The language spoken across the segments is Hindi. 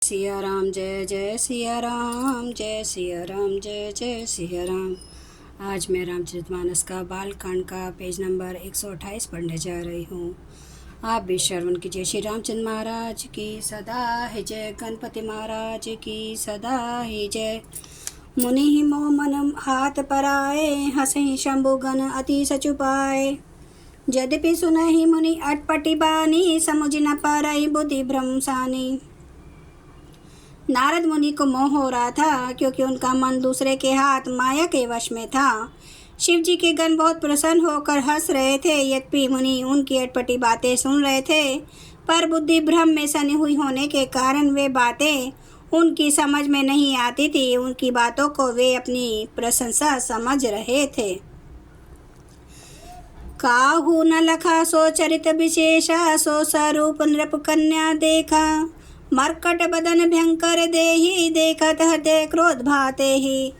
सिया राम जय जय सिया राम, जय सिया राम जय जय सिया राम। आज मैं रामचरितमानस का बालकांड का पेज नंबर 128 पढ़ने जा रही हूँ। आप भी श्रवण कीजिए। श्री रामचंद्र महाराज की सदा है जय, गणपति महाराज की सदा ही जय। मुनि ही मोह मन हाथ पराए, हंसे शंभु गण अति सचुपाए। यद्यपि सुनहि मुनि अटपटी बानी, समुझ न पारई बुद्धि भ्रम सानी। नारद मुनि को मोह हो रहा था, क्योंकि उनका मन दूसरे के हाथ माया के वश में था। शिव जी के गण बहुत प्रसन्न होकर हंस रहे थे, यद्यपि मुनि उनकी अटपटी बातें सुन रहे थे, पर बुद्धि भ्रम में सनी हुई होने के कारण वे बातें उनकी समझ में नहीं आती थी। उनकी बातों को वे अपनी प्रशंसा समझ रहे थे। काहू न लखा सो चरित विशेषा, सो स्वरूप नृप कन्या देखा। मरकट बदन भयंकर देहि, देखत हृदय क्रोध भाते ही।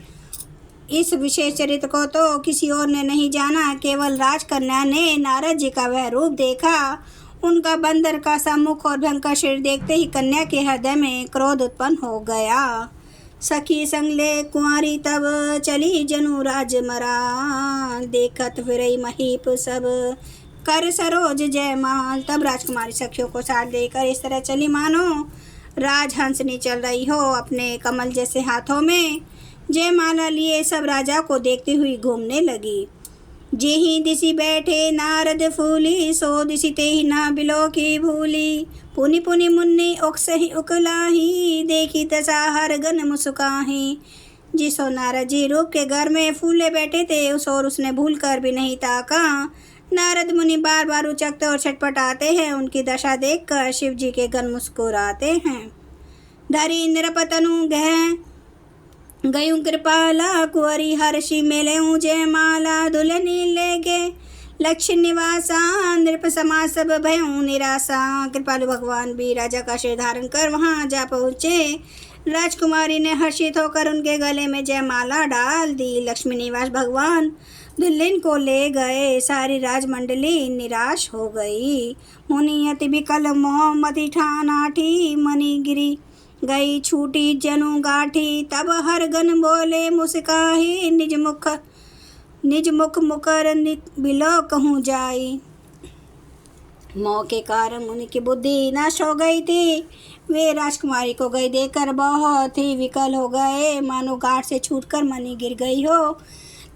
इस विशेष चरित्र को तो किसी और ने नहीं जाना, केवल राजकन्या ने नारद जी का वह रूप देखा। उनका बंदर का सा मुख और भयंकर शरीर देखते ही कन्या के हृदय में क्रोध उत्पन्न हो गया। सखी संग ले कुंवारी तब, चली जनु राज मरा। देखत फिरई महीप सब, कर सरोज जयमाल। तब राजकुमारी सखियों को साथ देकर इस तरह चली मानो राजहंसनी चल रही हो, अपने कमल जैसे हाथों में जयमाला लिए सब राजा को देखती हुई घूमने लगी। जेहि दिसी बैठे नारद फूली, सो दिसी तेहि ना बिलो की भूली। पुनि पुनि मुन्नी उकसहि उकलाही, देखी तसा हर गन मुस्काही। जिसो नारद जी रूप के घर में फूले बैठे थे, उस और उसने भूल कर भी नहीं ताका। नारद मुनि बार बार उचकते और छटपटाते हैं। उनकी दशा देखकर शिव जी के गण मुस्कुराते हैं। धरी निरपतनु गह गयु कृपाला, कुंवरी हर्षि मेले जयमाला। दुल्हनी ले गे लक्ष्य निवासा, नृप समा सब भयउ निराशा। कृपालु भगवान भी राजा का शरीर धारण कर वहां जा पहुँचे। राजकुमारी ने हर्षित होकर उनके गले में जयमाला डाल दी। लक्ष्मी निवास भगवान दुल्हन को ले गए। सारी राजमंडली निराश हो गई। मुनि अति विकल मोह मति ठानाठी, मणि गिरी गई छूटी जनु गाठी। तब हर गण बोले मुस्काही, निज मुख मुकर बिलो कहूँ जाई। मोह के कारण मुनि की बुद्धि नष्ट हो गई थी। वे राजकुमारी को गई देखकर बहुत ही विकल हो गए, मानो गांठ से छूटकर मणि गिर गई हो।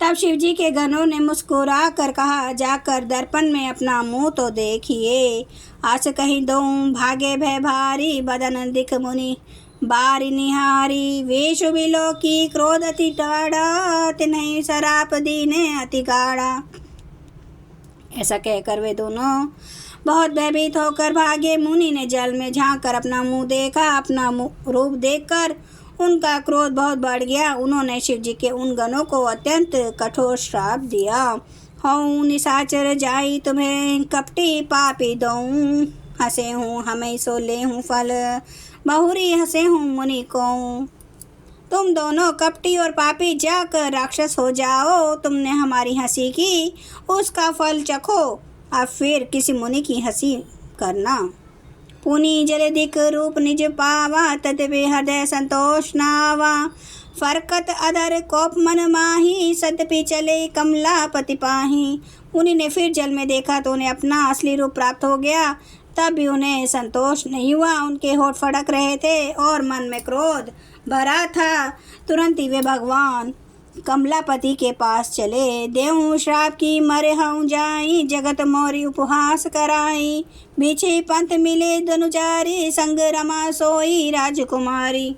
तब शिव जी के गणों ने मुस्कुरा कर कहा, जाकर दर्पण में अपना मुंह तो देखिए। आस कहीं दो भागे भय भारी, बदन दिख मुनि बारी निहारी। वेश बिलो की क्रोध अति टाढ़ा, तिन्हीं सराप दीने अति गाढ़ा। ऐसा कहकर वे दोनों बहुत भयभीत होकर भागे। मुनि ने जल में झांक कर अपना मुंह देखा। अपना रूप देखकर उनका क्रोध बहुत बढ़ गया। उन्होंने शिव जी के उन गणों को अत्यंत कठोर श्राप दिया। हूँ निशाचर जाई तुम्हें, कपटी पापी दऊँ। हंसे हूँ हमें सो ले हूँ फल, बहुरी हंसे हूँ मुनि को। तुम दोनों कपटी और पापी जाकर राक्षस हो जाओ। तुमने हमारी हंसी की, उसका फल चखो, अब फिर किसी मुनि की हंसी करना। पुनि जलधिक रूप निज पावा, तद्वे हृदय संतोष नावा। फरकत अधर कोप मन माही, सदपि चले कमला पति पाही। मुनि ने फिर जल में देखा तो उन्हें अपना असली रूप प्राप्त हो गया। तब भी उन्हें संतोष नहीं हुआ। उनके होठ फड़क रहे थे और मन में क्रोध भरा था। तुरंत ही वे भगवान कमलापति के पास चले। देहूँ श्राप की मरे हूँ जाई, जगत मोरी उपहास कराई। बीछे पंथ मिले धनुजारी, संग रमा सोई राजकुमारी।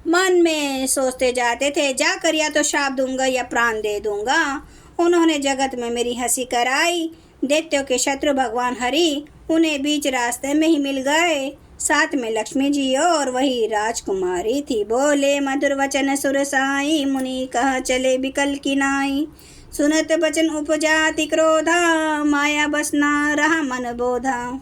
मन में सोचते जाते थे, जाकर या तो श्राप दूंगा या प्राण दे दूंगा। उन्होंने जगत में मेरी हंसी कराई। दैत्यों के शत्रु भगवान हरि उन्हें बीच रास्ते में ही मिल गए। साथ में लक्ष्मी जी और वही राजकुमारी थी। बोले मधुर वचन सुर साई, मुनि कह चले बिकल की नाई। सुनत वचन उपजाति क्रोधा, माया बस ना रहा मन बोधा।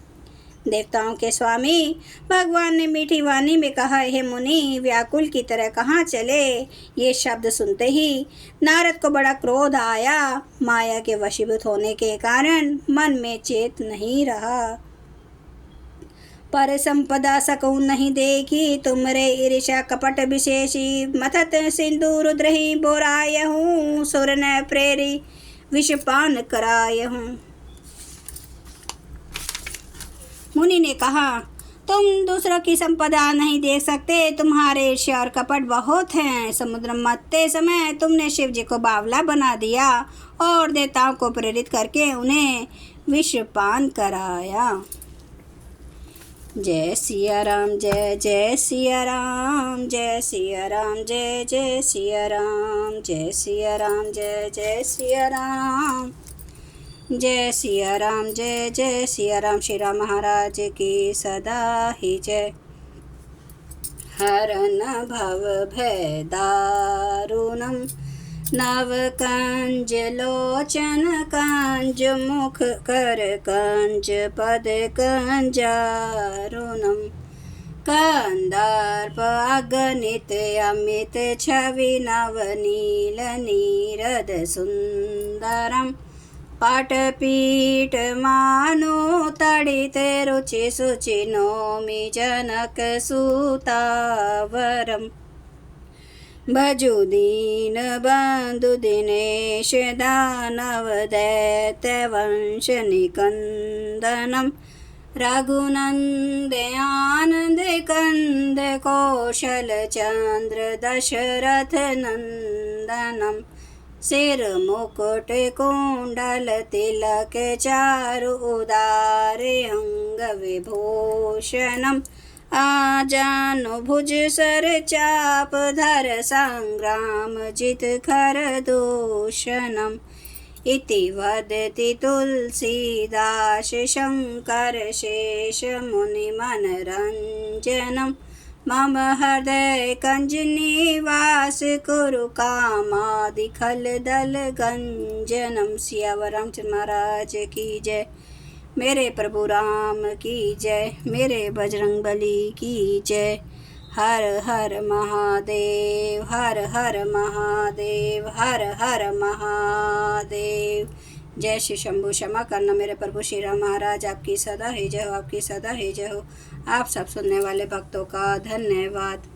देवताओं के स्वामी भगवान ने मीठी वाणी में कहा, हे मुनि, व्याकुल की तरह कहाँ चले। ये शब्द सुनते ही नारद को बड़ा क्रोध आया। माया के वशीभूत होने के कारण मन में चेत नहीं रहा। पर संपदा सकूं नहीं देखी, तुमरे ईर्षा कपट विशेषी। मथत सिंधु रुद्र ही बोराय हूँ, सुर न प्रेरी विषपान कराय हूँ। मुनि ने कहा, तुम दूसरों की संपदा नहीं देख सकते, तुम्हारे ईर्ष्या और कपट बहुत हैं। समुद्र मथते समय तुमने शिव जी को बावला बना दिया और देवताओं को प्रेरित करके उन्हें विषपान कराया। जय सिया राम, जय जय सिया राम, जय सिया राम, जय जय सिया राम, जय सिया राम, जय जय सिया राम, जय सिया राम, जय जय सिया राम। श्री राम महाराज की सदा ही जय। हरन भव भय दारुणम, नव कंज लोचन कंज मुख कर कंज पद कंजारुणम। कंदर्प अगणित अमित छवि नवनील नीरद सुंदरम। पाटपीठ मानो तड़ित रुचि सुचि नौमि जनक सुतावरम। भजु दीन बंधु दिनेश दानव दैत्य वंश निकंदनम। रघुनंद आनंद कंद कौशल चंद्र दशरथ नंदनम। सिर मुकुट कुंडल तिलक चारु उदार अंग विभूषणम। आजानु भुज सर चाप धर संग्राम जित खर दूषणम। इति वदति तुलसीदास शंकर शेष मुनि मनरंजनम। मम हृदय कंज निवास कुरु कामादि खल दल गंजनम। सियावर रामचंद्र महाराज की जय। मेरे प्रभु राम की जय, मेरे बजरंग बली की जय। हर हर महादेव, हर हर महादेव, हर हर महादेव। जय श्री शंभु। क्षमा करना मेरे प्रभु श्री राम महाराज, आपकी सदा ही जय हो, आपकी सदा ही जय हो। आप सब सुनने वाले भक्तों का धन्यवाद।